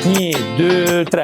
1, 2, 3.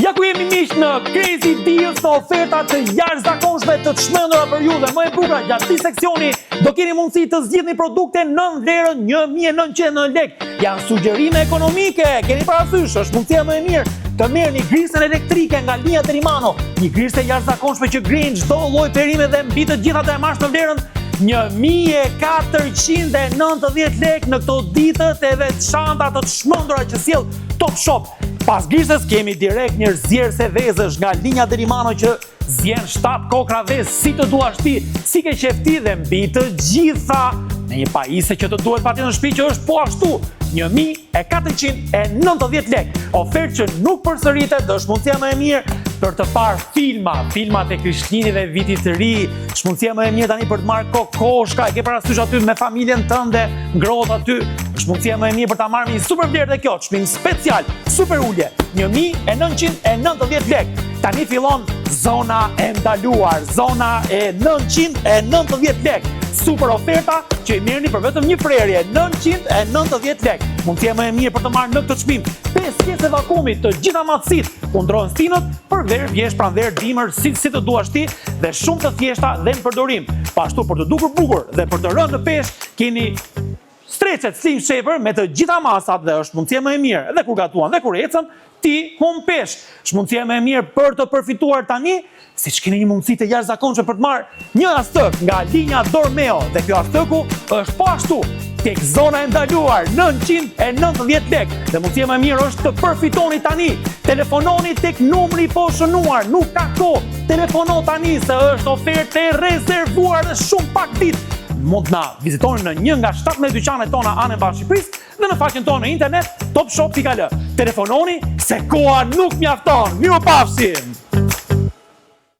Ja ku jemi miq në Crazy Deals, në oferta të jashtëzakonshme të çmendura për ju dhe më e bukur, gjatë këtij seksioni do keni mundësi të zgjidhni produkte nën vlerën 1900 lekë. Janë sugjerime ekonomike, keni parasysh, është mundësia më e mirë të merrni grisën elektrike nga linja Terimano, një grisë e jashtëzakonshme që ngrin çdo lloj perime dhe mbi të gjitha të e marrësh në vlerën 1490 lekë në këto ditët edhe çanta të çmendura që sjell Top Shop. Pas grisës kemi direkt një zjerëse vezësh nga linja Terimano që zjen 7 kokra vezë si të duash ti, si ke qef ti dhe mbi të gjitha në një pajisje që të duhet patjetër në shtëpi që është po ashtu 1490 lekë. Ofertë që nuk përsëritet, është mundësia më e mirë për të parë filmat e Krishtlindjes dhe vitit të ri, është mundësia më e mirë tani për të marrë kokoshka, e ke parasysh aty me familjen tënde, ngrohtë aty, është mundësia më e mirë për ta marrë një super vlerë dhe kjo, çmim special, super ulje, 1990 lekë. Tani fillon zona e ndaluar, zona e 990 lekë. Super oferta që i merrni për vetëm një prerje, 990 lekë. Mundësia më e mirë për të marrë në këtë çmim 5 pjesë vakumit të gjitha matësitë, kundrojnë stinët për verë, vjesh, pranverë, dimër, si të duash ti dhe shumë të thjeshta dhe në përdorim. Pashtu për të dukur bukur dhe për të rënë në peshë, keni stretchet Slim Shaper me të gjitha masat dhe është mundësia më e mirë edhe kur gatuan dhe kur ecën, ti hum peshë. Është mundësia më e mirë për të përfituar tani, siç keni një mundësi të jashtëzakonshme për të marrë një astëk nga linja Dormeo dhe kjo astëku është po ashtu tek zona e ndaluar 990 lekë. Dhe mundësia më e mirë është të përfitoni tani. Telefononi tek numri i poshënuar, nuk ka kohë. Telefono tani se është ofertë e rezervuar dhe shumë pak ditë. Mund na vizitoni në një nga 17 dyqanet tona anë mbar Shqipërisë dhe në faqen tonë në internet topshop.al. Telefononi se koha nuk mjafton. Mirupafshim.